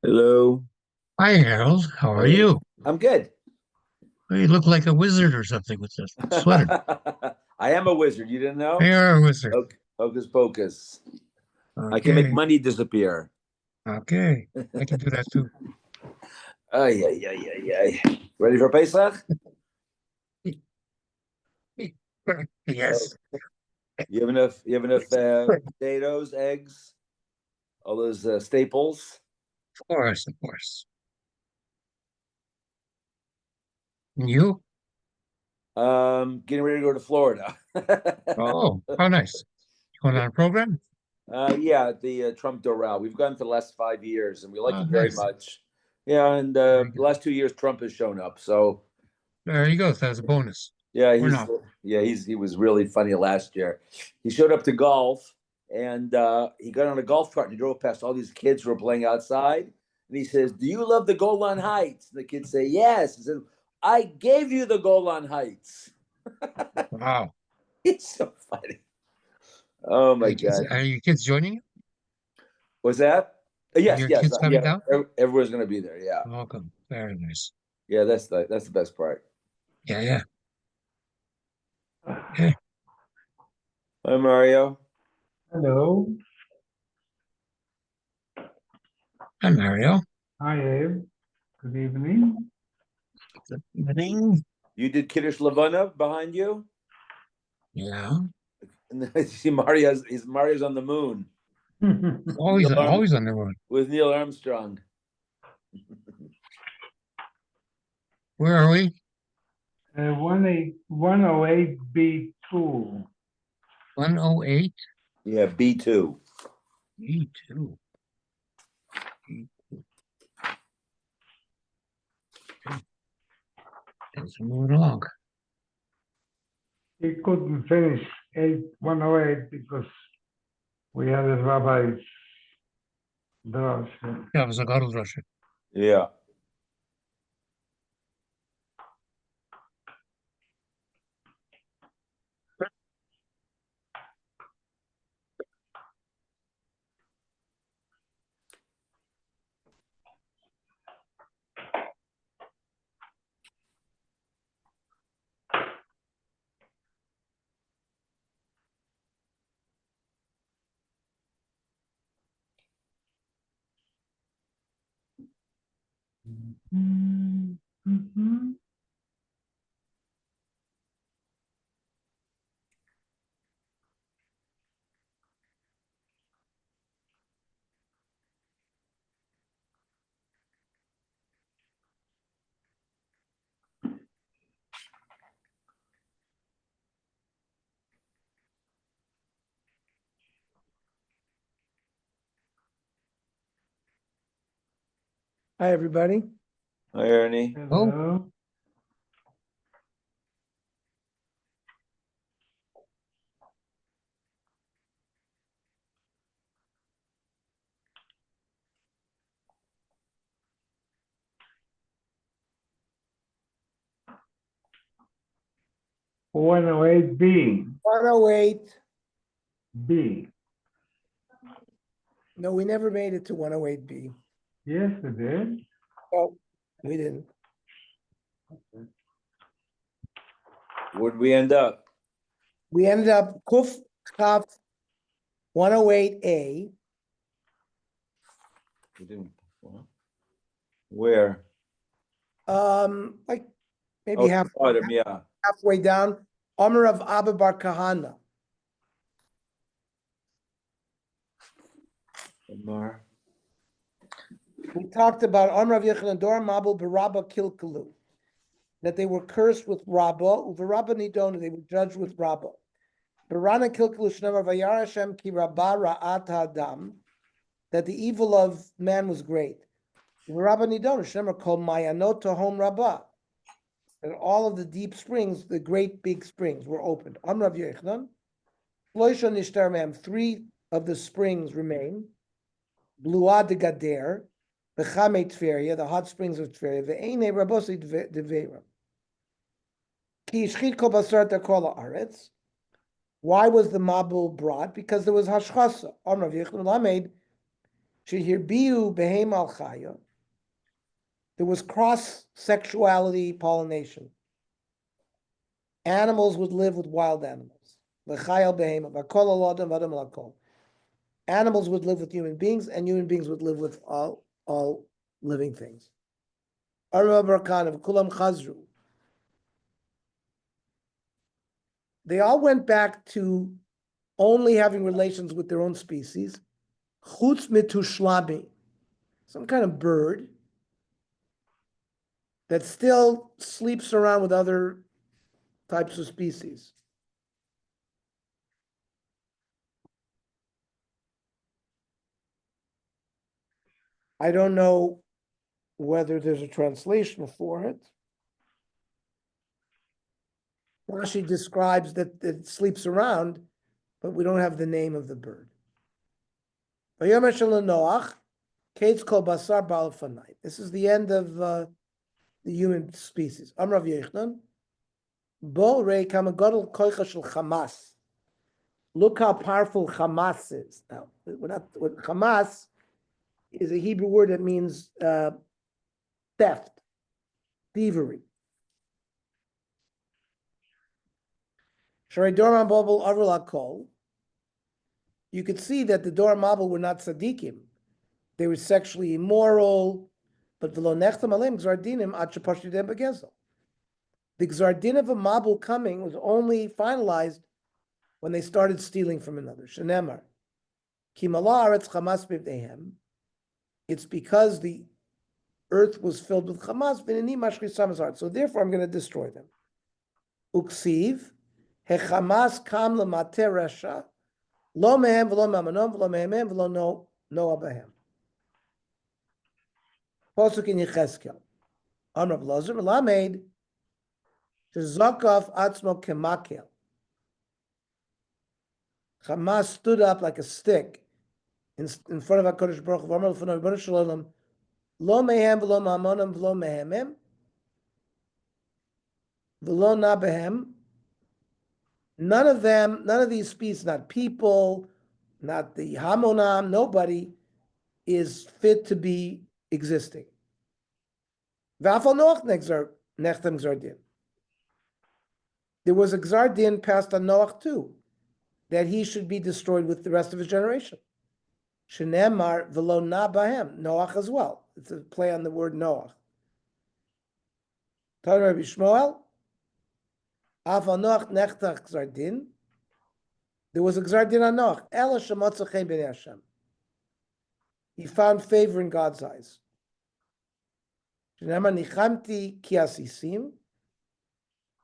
Hello. Hi, Harold. How are Hey. you? I'm good. You look like a wizard or something with this sweater. I am a wizard. You didn't know? You're a wizard. Hocus pocus. I can make Okay. money disappear. Okay. I can do that too. Ay, ay, ay, ay, ay. Ready for Pesach? Oh, Yes. you have enough. You have enough Of potatoes, eggs, all those staples. course, of course. And you? Getting ready to go to Florida. Oh, how nice. You going on a program? Yeah, the Trump Doral. We've gone for the last 5 years, and we like Oh, it very nice. much. Yeah, and Very the good. last 2 years, Trump has shown up. So There you go. That's a bonus. yeah, Or not. he was really funny last year. He showed up to golf and he got on a golf cart and he drove past all these kids who were playing outside. And he says, "Do you love the Golan Heights?" And the kids say, "Yes." He said, "I gave you the Golan Heights." Wow. It's so funny. Oh my God. Are your kids joining you? Was that? Are Yes, your yes, kids coming yeah. down? Everyone's gonna be there. Yeah, Welcome. Very nice. yeah. That's the best part. Yeah, yeah. Okay. Hi, Mario. Hello. Hi, Mario. Hi, Abe. Good evening. Good evening. You did Kiddush Levana behind you, Yeah. and I see Mario's on the moon. Always, Neil Arm always on the road. with Neil Armstrong. Where are we? 108B2. 108. Yeah, B2. Me too. Okay. Things are moving along. He couldn't finish 108 because we had a rabbi's drush. Yeah, it was a Gadol Russia. Yeah. Mhm. Hi, everybody. Hi, Ernie. Oh, Hello. One oh eight B. 108. B. No, we never made it to 108B. Yes, it did. Oh, we didn't. Where'd we end up? We ended up Kuf Kaf 108A. We didn't. Where? Like maybe Oh, bottom. Yeah. halfway down. Omer of Abba Bar Kahana. Omar. We talked about Omer of Yechanan Dor Mabul Barabba Kilkalu. That they were cursed with Rabba, Uvarabba Nidon, they were judged with Rabba. Barana Kilkalu Shnemar Vayar Hashem Ki Rabba Ra'at Adam. That the evil of man was great. Rabba Nidon, Shnemar called Mayanot Home Rabbah. And all of the deep springs, the great big springs, were opened. Amrav Yechnan, Loisha Nishtar Mem, 3 of the springs remain. Blua de Gader, the Chame Tveria, the hot springs of Tveria, the Eine Rabosi Devera. Ki Shchit Kol Basar Takol Aretz. Why was the Mabul brought? Because there was Hashchasa. Amrav Yechnan Lamed, Shehirbiu behem al chaya. There was cross-sexuality pollination. Animals would live with wild animals. L'chayal behem v'kol al adam v'adam l'kol. Animals would live with human beings, and human beings would live with all living things. Arba Barkan Kulam Chazru. They all went back to only having relations with their own species. Chutz mitushlami, some kind of bird that still sleeps around with other types of species. I don't know whether there's a translation for it. Rashi describes that it sleeps around, but we don't have the name of the bird. This is the end of the human species. Amrav Yechnan. Bo rei kamagodol koicha shel Hamas. Look how powerful Hamas is. Now, what Hamas is a Hebrew word that means theft, thievery. You could see that the Dor Mabul were not tzaddikim. They were sexually immoral, but the Gzar Din of a Mabul coming was only finalized when they started stealing from another. Shenemar. It's because the earth was filled with Hamas, so therefore I'm going to destroy them. Uksiv. Hechamas kam lemater resha, lo mehem v'lo mamanom v'lo mehemem v'lo no abahem. Posuk in Yecheskel. Amrav Lazar Melamed shezakav atzmo kemakel. Hamas stood up like a stick in front of HaKadosh Baruch Hu. Amar l'fanav Rebbeinu Shalom, lo mehem v'lo mamanom v'lo mehemem v'lo na behem. None of these species, not people, not the Hamonam, nobody is fit to be existing. There was a Gzar Din passed on Noach too, that he should be destroyed with the rest of his generation. Shenemar v'lo na bahem, Noach as well. It's a play on the word Noach. Tanur Rabbi Shmuel. There was a Gzar Din on Noach. He found favor in God's eyes.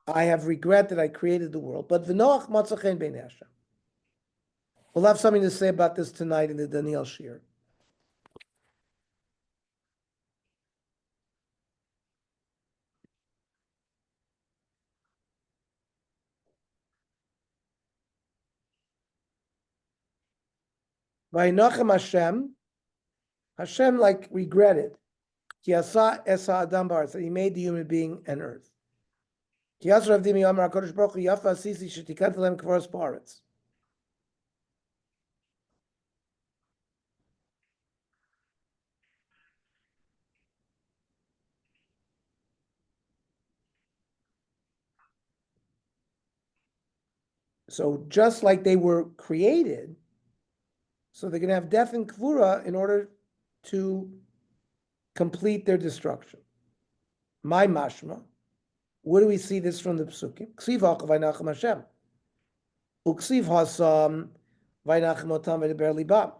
I have regret that I created the world. But V'Noach Matzachen B'nei Hashem. We'll have something to say about this tonight in the Daniel Shir. Vayinochem Hashem like regretted. Ki asa esa adam ba'aretz, that he made the human being and earth. Ki asa Rav Dimi Amar HaKadosh Baruch Hu yafa asisi shetikat lem kvaros ba'aretz. So just like they were created, so they're going to have death and kvura in order to complete their destruction. My mashma. Where do we see this from the psukim? Ksiv ha'chav v'nachem Hashem. Uksiv hasam v'nachem otam v'leber libam.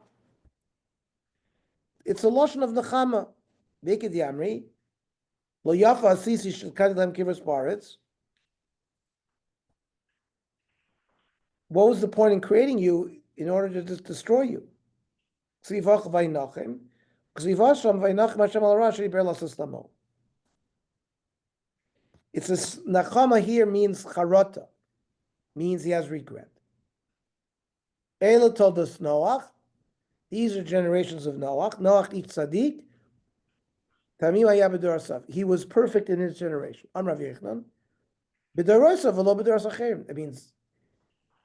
It's a lashon of nechama. Beked yamri. Lo yafa asisi shel lem kivros ba'aretz. What was the point in creating you in order to just destroy you? It's a nachama here means charata, means he has regret. Ela told us Noach. These are generations of Noach. Noach each tzaddik. Tamim hayabedor asav. He was perfect in his generation. Amrav Yechnan. B'dorosav v'lo b'doros acherim. That means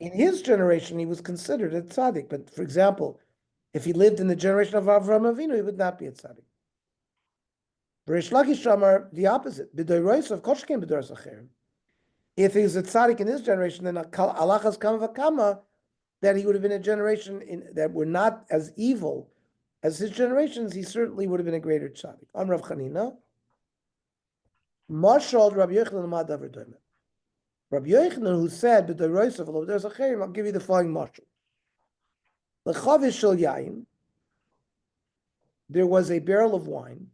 in his generation he was considered a tzaddik. But for example, If he lived in the generation of Avraham Avinu, he would not be a tzaddik. Rish Lakish Amar, the opposite. B'doros of course came b'doros acherim. If he was a tzaddik in this generation, then alachas kama v'kama, that he would have been a generation that were not as evil as his generations, he certainly would have been a greater tzaddik. On Rav Chanina, Mashal Rabbi Yochanan Amad Davar Doimer. Rabbi Yochanan, who said b'doros of b'doros acherim, I'll give you the following mashal. L'chavish shel yain, there was a barrel of wine.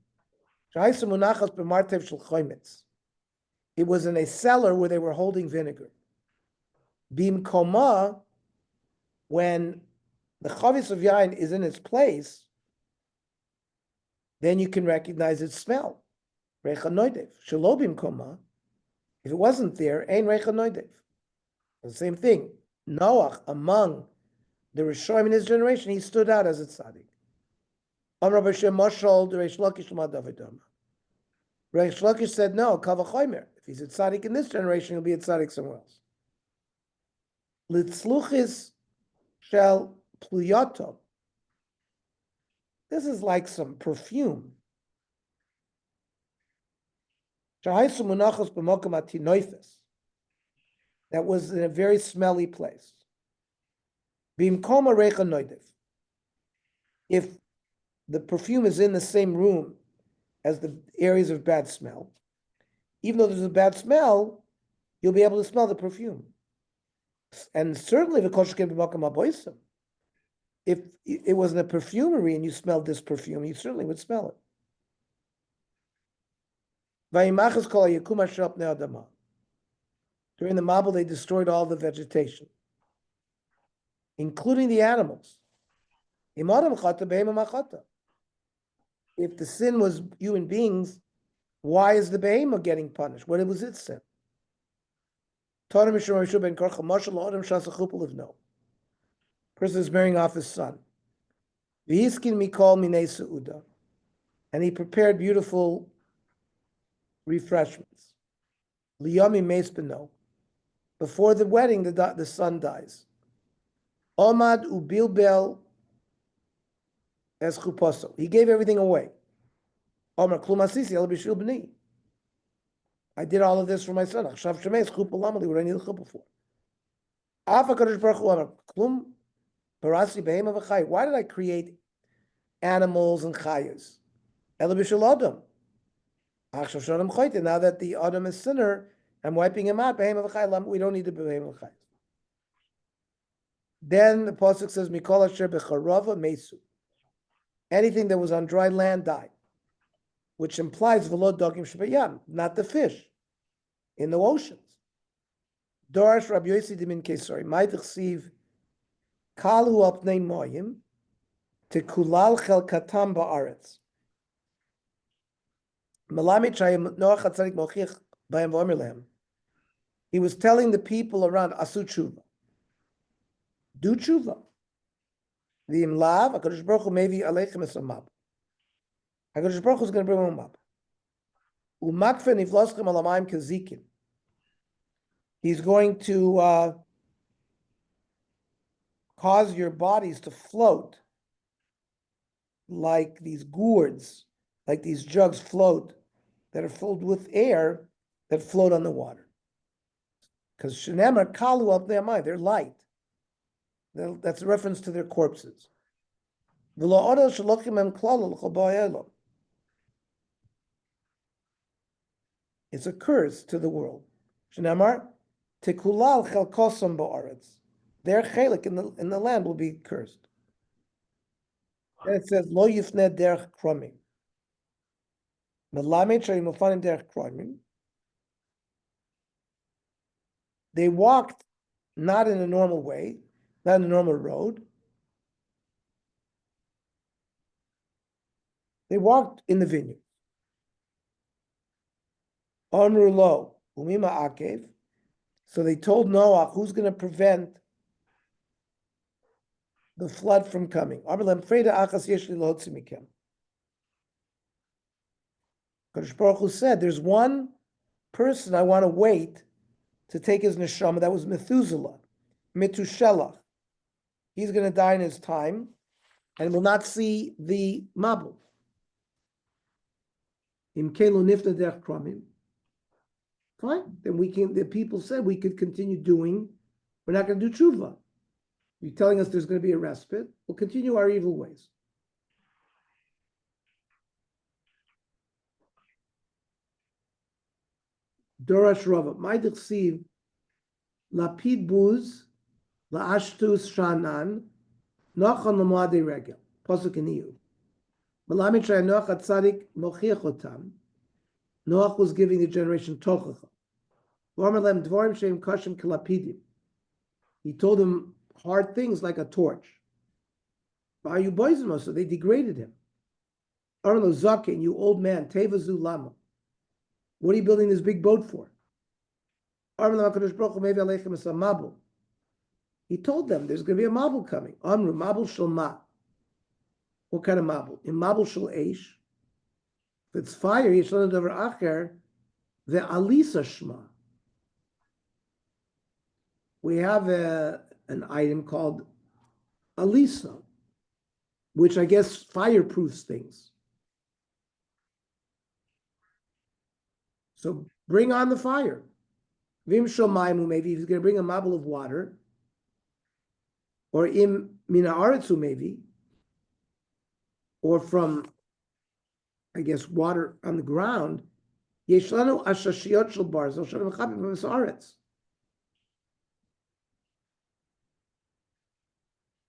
It was in a cellar where they were holding vinegar. Bim koma, when the chavis of yain is in its place, then you can recognize its smell. Reicha noidev. Shelo bim koma, if it wasn't there, ein reicha noidev. The same thing. Noach, among the Rishonim in his generation, he stood out as a tzaddik. Reish Lakish said, no, kavachomer. If he's a tzaddik in this generation, he'll be a tzaddik somewhere else. Litzluchis shel pluyato. This is like some perfume. That was in a very smelly place. Bimkoma reicha noidev. If the perfume is in the same room as the areas of bad smell, even though there's a bad smell, you'll be able to smell the perfume. And certainly if it was in a perfumery and you smelled this perfume, you certainly would smell it. During the Mabul, they destroyed all the vegetation, including the animals. If the sin was human beings, why is the behemoth getting punished? What was its sin? Person is marrying off his son. And he prepared beautiful refreshments. Before the wedding, the son dies. Omad ubilbel as chuposo. He gave everything away. Omar klumasisi el b'shil b'ni. I did all of this for my son. Achshav shemei es chupa lamali. What do I need a chupa for? Afa kadosh baruch hu amar klum barasi behema v'chay. Why did I create animals and chayas? El b'shil adam. Achshav shalom choyte. Now that the adam is sinner, I'm wiping him out. Behema v'chay. We don't need the behema v'chay. Then the pasuk says, "Mikol asher becharava mesu." Anything that was on dry land died, which implies v'lo dogim shebeyam, not the fish in the oceans. Dorish Rabbi Yossi dimin kesari ma'itchsiv kalu apnei moyim tekulal chelkatam ba'aretz. Melamid shayim Noach hatzadik mochiach b'hem v'omer lehem. He was telling the people around asu tshuva. Do tshuva. The imlav, HaKadosh Baruch Hu maybe aleichem es amab. HaKadosh Baruch Hu is going to bring them up. Umakfen ifloschem alamayim kazikin. He's going to cause your bodies to float like these gourds, like these jugs float that are filled with air that float on the water. Because shenemar kalu al pnei hamayim, they're light. That's a reference to their corpses. It's a curse to the world. Their chelik in the land will be cursed. And it says, Lo yifne derech kromim. They walked not in a normal way, not in a normal road. They walked in the vineyard. Amru lo, umima akev. So they told Noah, who's going to prevent the flood from coming? Kadosh Baruch Hu said, there's one person I want to wait to take his neshama. That was Methuselah, Metushelach. He's going to die in his time. and will not see the mabul. Fine, then the people said we could continue doing, we're not going to do tshuva. You're telling us there's going to be a respite, we'll continue our evil ways. Dorash Rava, my dichsiv, lapid buz, laashtus shanan, nochon l'moadei regel, posuk in Iyov. Malamit shaya Noach atzadik mochiach otam. Noach was giving the generation tochacha. V'omer dvorim sheim kashim kelapidim. He told them hard things like a torch. V'ayu boizimo, so they degraded him. Omer lo zaken, you old man, tevazu lama. What are you building this big boat for? He told them there's going to be a mabul coming. Amru, mabul shel ma. What kind of mabul? In mabul shel eish. If it's fire, yishlan davar acher, the alisa shma. We have an item called alisa, which I guess fireproofs things. So bring on the fire. Vim shomaymu, maybe he's going to bring a mabul of water, or im mina aretzu, maybe, or from, I guess, water on the ground. Yeshlanu ashashiyot shel barzel shalom chapim b'masaretz.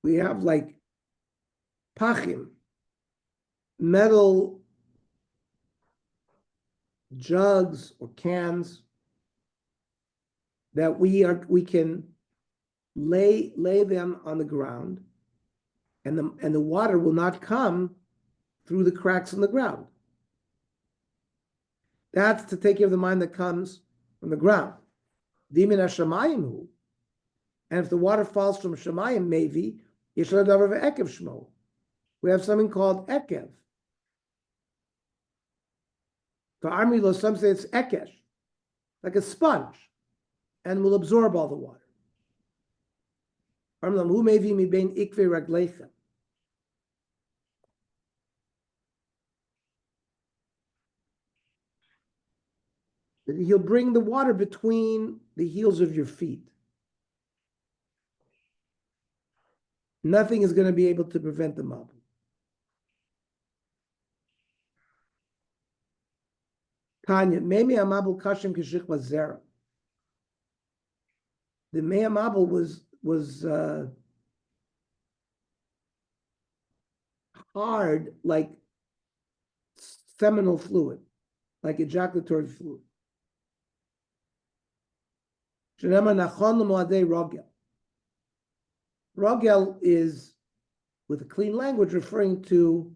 We have like pachim, metal jugs or cans that we can lay them on the ground, and the water will not come through the cracks in the ground. That's to take care of the mine that comes from the ground. Dimin hashamayim hu, and if the water falls from shamayim, maybe yeshla davar ve'ekev shmo. We have something called ekev. For army law, some say it's ekesh, like a sponge, and will absorb all the water. Who may be mi bein ikve raglecha. He'll bring the water between the heels of your feet. Nothing is going to be able to prevent the mabul. Tanya, Mei Mabul Kashim Kishich Zera. The Mei Mabul was hard like seminal fluid, like ejaculatory fluid. Shenema Nachon L'Moadei Rogel. Rogel is, with a clean language, referring to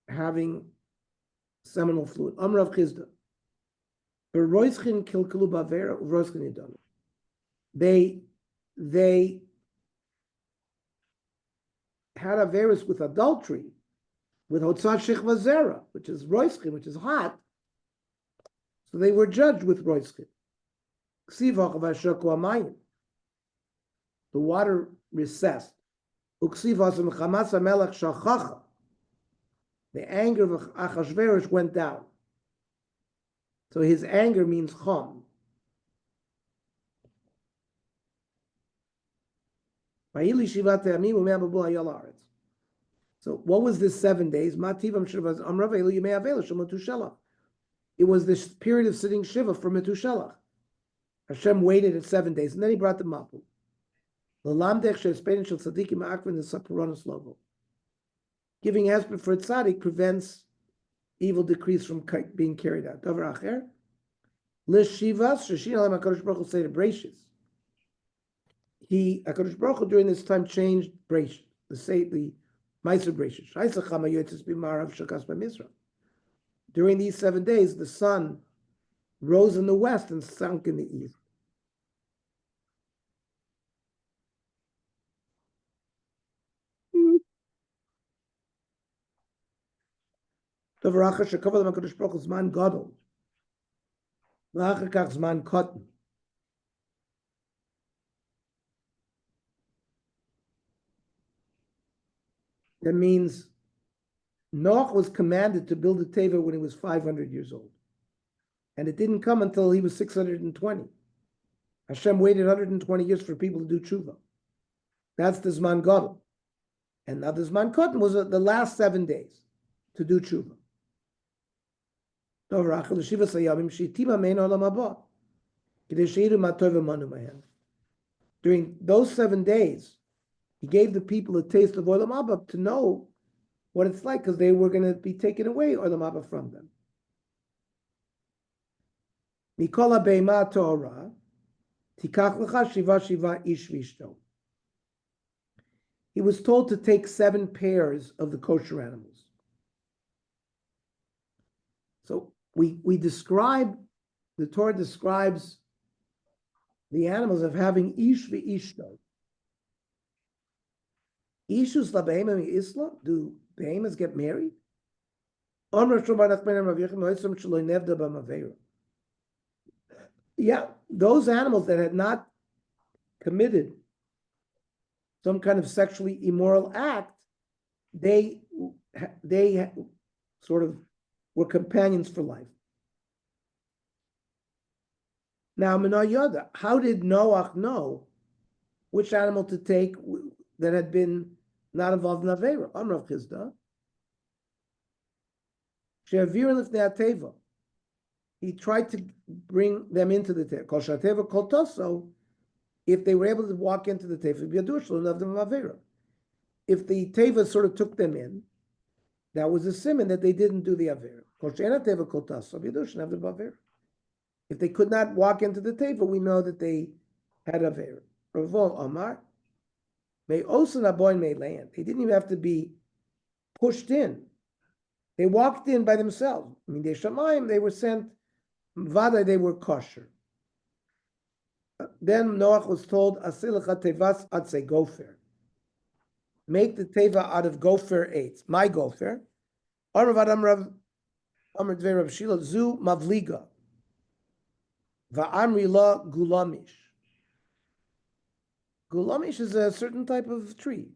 having seminal fluid. Amrav Chizda. Beroischin kilkelu bavera uvroischin yidonu. They had a virus with adultery, with hotzat shechva zera, which is roischin, which is hot. So they were judged with roischin. Ksivach v'ashaku amayim. The water recessed. Uksivas m'chamas hamelech shachacha. The anger of Achashverosh went down. So his anger means chom. So what was this 7 days? It was this period of sitting Shiva for Metushelach. Hashem waited at 7 days, and then he brought them up. Giving aspirin for a tzaddik prevents evil decrees from being carried out. Davar acher, l'shivas sheshina lem HaKadosh Baruch Hu say to Breishis. HaKadosh Baruch Hu during this time changed Breishis, the Meiser Breishis. Shaisachama yotzes b'marav shakas b'mizrach. During these 7 days, the sun rose in the west and sunk in the east. Davar acher shekavah lem HaKadosh Baruch Hu zman gadol. V'acher kach zman kotten. That means Noach was commanded to build a teva when he was 500 years old. And it didn't come until he was 620. Hashem waited 120 years for people to do tshuva. That's the Zman Gadol. And now the Zman Kotan was the last 7 days to do tshuva. During those 7 days, he gave the people a taste of Olam Haba to know what it's like, because they were going to be taken away, Olam Haba, from them. Mikola Beima Torah, Tikach Lecha Shiva Shiva Ish Vishto. He was told to take 7 pairs of the kosher animals. So we describe, the Torah describes the animals of having ish v'ishto. Ishus la behema mi-isla? Do behemoths get married? Yeah, those animals that had not committed some kind of sexually immoral act, they sort of were companions for life. Now, Minayada, how did Noach know which animal to take that had been not involved in Avera? Amrav Chizda. He tried to bring them into the Teva. Kol Shateva Kol Toso, if they were able to walk into the Teva, if the Teva sort of took them in, that was a siman that they didn't do the Avera. Kol She'ena Teva Kol Toso, if they could not walk into the Teva, we know that they had Avera. Ravol Amar, May Osan Aboin May land. They didn't even have to be pushed in. They walked in by themselves. I mean, they were sent, Vada, they were kosher. Then Noach was told, Asilacha Tevas Atse Gopher. Make the Teva out of gopher 8. My gopher. Aravad Amrav Amr Dvei Rav Shila Zu Mavliga. Va'amri la gulamish. Gulamish is a certain type of tree.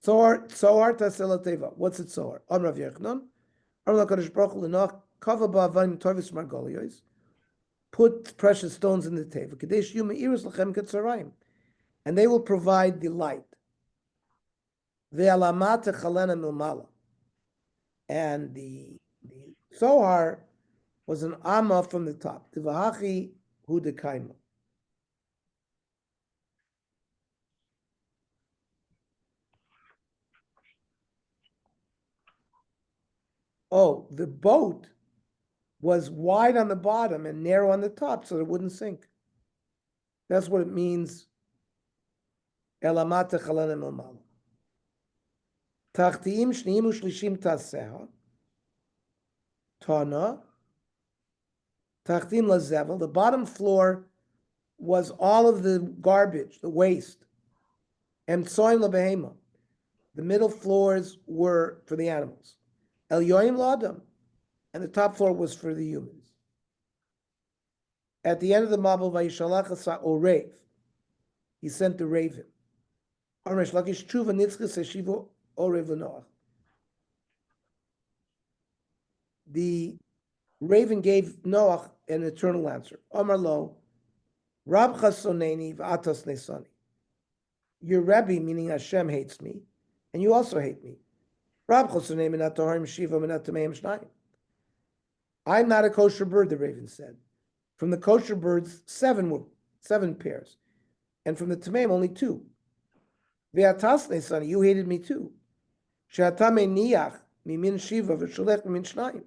Soar tasela teva. What's it soar? Amrav Yechnon. Amrav Kadosh Baruch Hu L'Noach kava ba'avanim torvis margoliyos. Put precious stones in the teva. Kadesh yu me'iris lachem ketzarayim. And they will provide the light. Ve'alama techalena milmala. And the sohar was an amma from the top. Tivahachi hu dekaima. Oh, the boat was wide on the bottom and narrow on the top so it wouldn't sink. That's what it means. Elamata chalana milmala. Tachtiim shneim ushlishim taseha. Tana. Tachtim lazevel. The bottom floor was all of the garbage, the waste. And soim labehema. The middle floors were for the animals. El yoim ladam. And the top floor was for the humans. At the end of the Mabul, Vayishalach asa orev. He sent the raven. Armesh lakish tshuva nitzchas eshivo orev l'noach. The raven gave Noach an eternal answer. Amar lo, Rab chasoneni v'atas nesani. Your Rebbe, meaning Hashem, hates me, and you also hate me. Rab chasoneni minat toharim shiva minat tameim shnayim. I'm not a kosher bird, the raven said. From the kosher birds, 7 pairs. And from the tameim, only 2. V'atas nesani, you hated me too. She'ata meniach mimin shiva v'sholech mimin shnayim.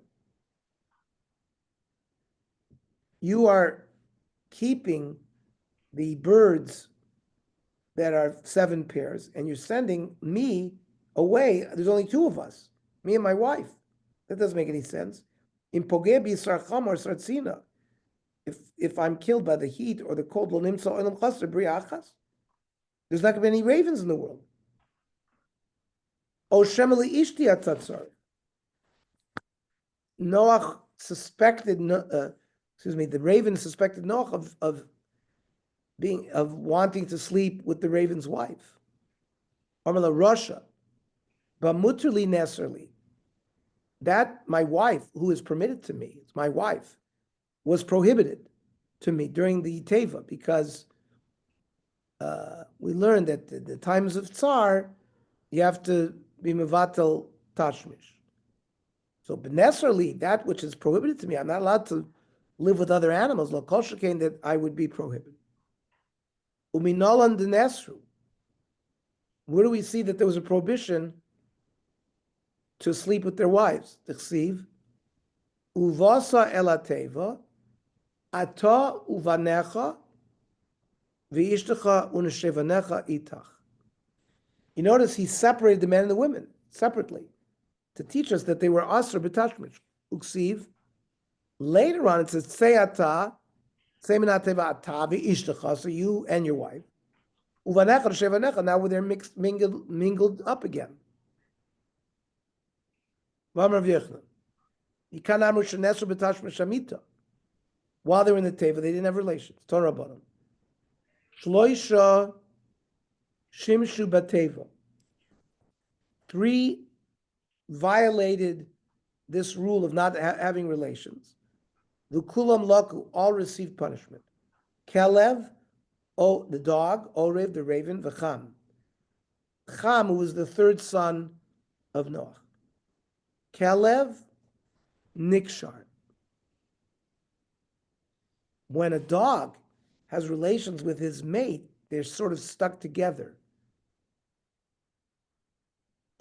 You are keeping the birds that are 7 pairs, and you're sending me away. There's only 2 of us, me and my wife. That doesn't make any sense. In pogeh b'yisarcham or sartzina, if I'm killed by the heat or the cold, lo nimsa olam chaser briachas. There's not going to be any ravens in the world. O shemeli ishti atzatzar. Noach suspected. The raven suspected Noach of wanting to sleep with the raven's wife. Amala Russia, but muterli neserli. That my wife, who is permitted to me, it's my wife, was prohibited to me during the Teva because we learned that the times of Tsar, you have to be mevatel tashmish. So beneserli, that which is prohibited to me, I'm not allowed to live with other animals. Lo kol shekain, that I would be prohibited. Uminolan denesru. Where do we see that there was a prohibition to sleep with their wives? T'chsiv, uvasa elateva, ata uvanecha, v'ishtecha uneshevanecha itach. You notice he separated the men and the women separately to teach us that they were asr b'tashmish. Uksiv. Later on, it says tzei minateva ata v'ishtecha, so you and your wife. Uvanecha shevanecha. Now they're mingled up again. V'amar v'yechna. Yikan amru shenesu b'tashmish shamita. While they were in the teva, they didn't have relations. Torah bottom. Shloisha shimshu bateva. 3 violated this rule of not having relations. V'kulam laku, all received punishment. Kelev, the dog, Orev, the raven, v'cham. Cham, who was the 3rd son of Noah. Kelev, nikshar. When a dog has relations with his mate, they're sort of stuck together.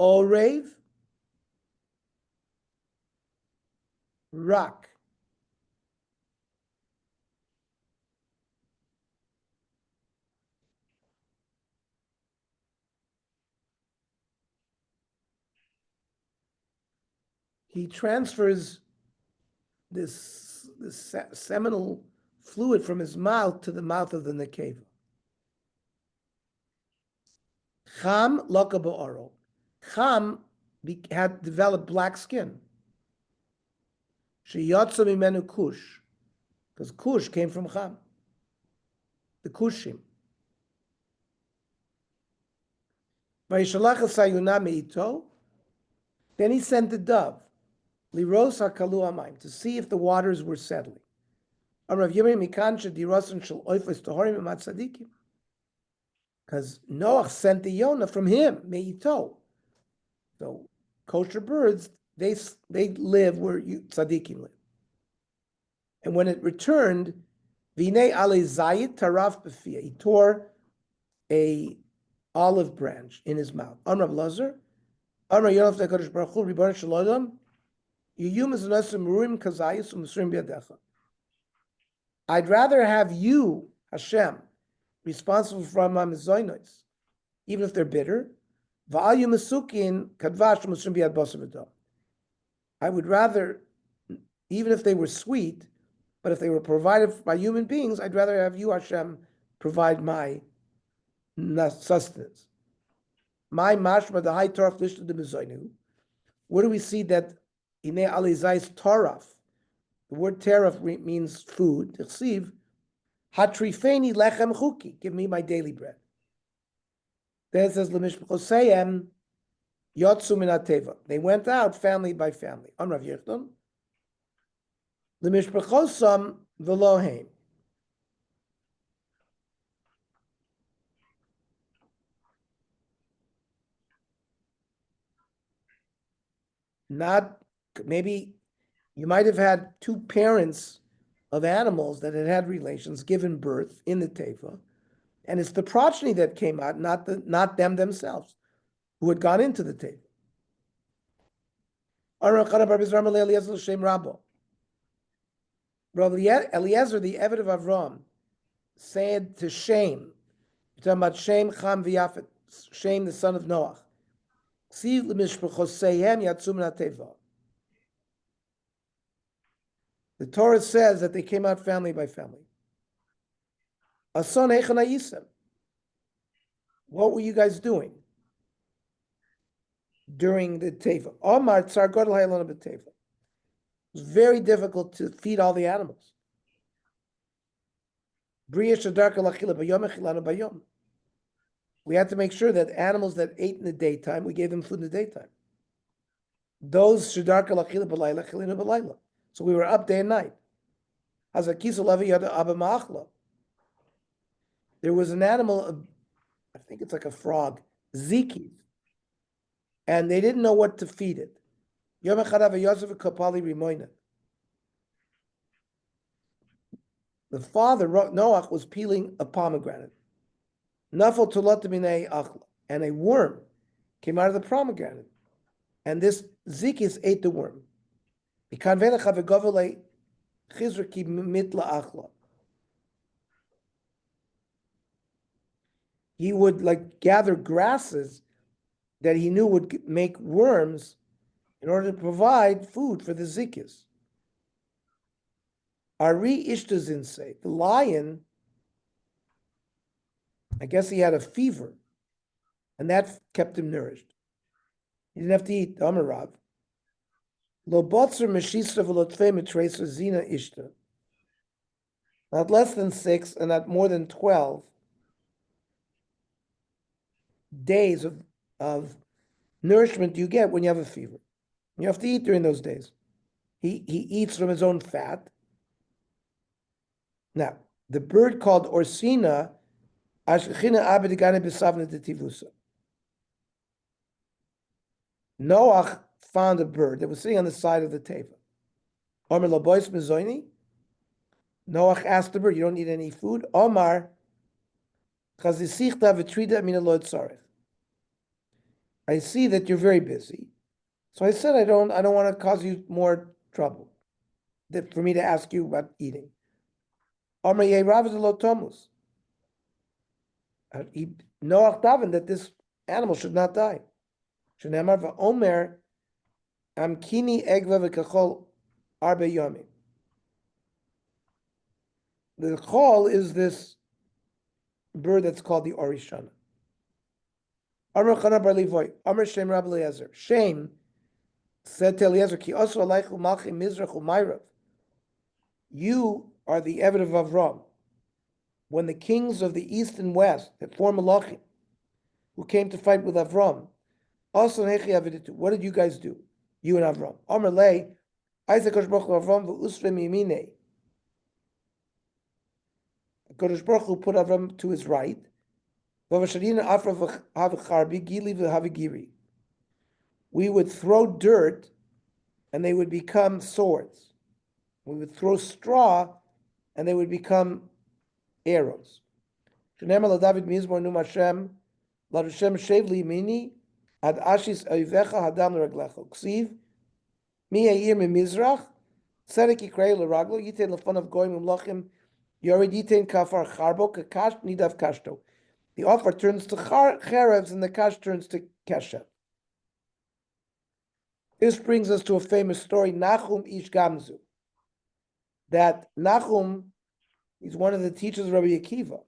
Orev, rak. He transfers this seminal fluid from his mouth to the mouth of the nekeva. Cham loka ba'oro. Cham had developed black skin. Sheyotza mimenu kush, because kush came from Cham. The kushim. Vayishalach sayuna meito. Then he sent the dove, liros hakalu amayim, to see if the waters were settling. Because Noah sent the Yonah from him, meito. So kosher birds, they live where tzaddikim live. And when it returned, v'nei ale zayit taraf b'fiyah, he tore a olive branch in his mouth. Amar Lazar, Amar Yonah Kodesh Baruch Hu, Ribono Shel Olam, Yiyum Zanasim Murim Kazayis U'Mesrim B'Yadecha. I'd rather have you, Hashem, responsible for my mezonos, even if they're bitter. I would rather, even if they were sweet, but if they were provided by human beings, I'd rather have you, Hashem, provide my sustenance. My mashma, the high torah listed the mezoinu. Where do we see that Ine Alizai's taraf? The word taraf means food. T'chsiv, hatrifeni lechem chuki. Give me my daily bread. Then it says lemishpachosayim yotzu min hateva. They went out family by family. On Rav Yechon, lemishpachosam v'loheim. Not, maybe you might have had 2 parents of animals that had relations, given birth in the teva, and it's the progeny that came out, not them themselves, who had gone into the teva. Rabbi Eliezer, the Eved of Avram, said to Shem, you're talking about Shem, Cham, v'Yafet, Shem, the son of Noah. The Torah says that they came out family by family. What were you guys doing during the teva? It was very difficult to feed all the animals. we had to make sure that animals that ate in the daytime, we gave them food in the daytime. Those shedarka lachila b'layla, chilina b'layla. So we were up day and night. Hazakisa lavi yada abba ma'achla. There was an animal, I think it's like a frog, zikiv, and they didn't know what to feed it. Yom echad Yosef kapali rimoina. The father, Noach, was peeling a pomegranate. Nafal tulot minei achla, and a worm came out of the pomegranate, and this zikis ate the worm. He would like gather grasses that he knew would make worms in order to provide food for the zikis. Ari ishtazinse, the lion, I guess he had a fever, and that kept him nourished. He didn't have to eat Amarav. Lo botzer meshisa v'lotfei mitresa zina ishta. Not less than 6 and not more than 12 days of nourishment you get when you have a fever. You have to eat during those days. He eats from his own fat. Now, the bird called Orsina, Ashchina abedigane besavna detivusa. Noach found a bird that was sitting on the side of the teva. Omar labois mezoini. Noach asked the bird, "You don't need any food?" Omar, chazisichta v'trida min alod tzarech. I see that you're very busy, so I said I don't want to cause you more trouble. For me to ask you about eating. Omar yerav tomus. Noach davened that this animal should not die. Shenemar v'omer amkini egva v'kachol arbe yomim. The chol is this bird that's called the orishana. Amar Chana bar Levoy, Amar Shem Rabbi Eliezer. Shem said to Eliezer, Ki osu alaychu malchim mizrach u'mayrav. You are the Eved of Avram. When the kings of the east and west, that four malachim, who came to fight with Avram, also what did you guys do? You and Avram. Amar lei, Isaac Kodesh Baruch Hu Avram v'usrem yimine. Kodesh Baruch Hu put Avram to his right. We would throw dirt and they would become swords. We would throw straw and they would become arrows. David Mizmor Num Hashem, Ladushem Shev Limini, Ad Ashis Oivecha Hadam L'Raglecho. Ksiv, Mi Yayir Mimizrach, Tzedek Yikrei L'Raglo, Yitain L'fon of Goyim Umlachim, Yored Yitain Kafar Charbo, Kakash Nidav Kashto. The offer turns to cherevs and the kash turns to keshev. This brings us to a famous story, Nachum Ish Gamzu. That Nachum is one of the teachers of Rabbi Akiva.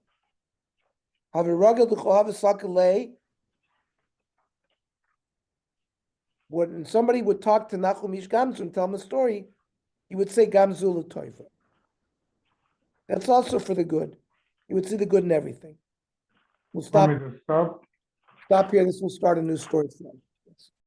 When somebody would talk to Nachum Ish Gamzu and tell him a story, he would say Gamzu l'toiva. That's also for the good. He would see the good in everything. We'll Want me to stop? stop here. This will start a new story for us.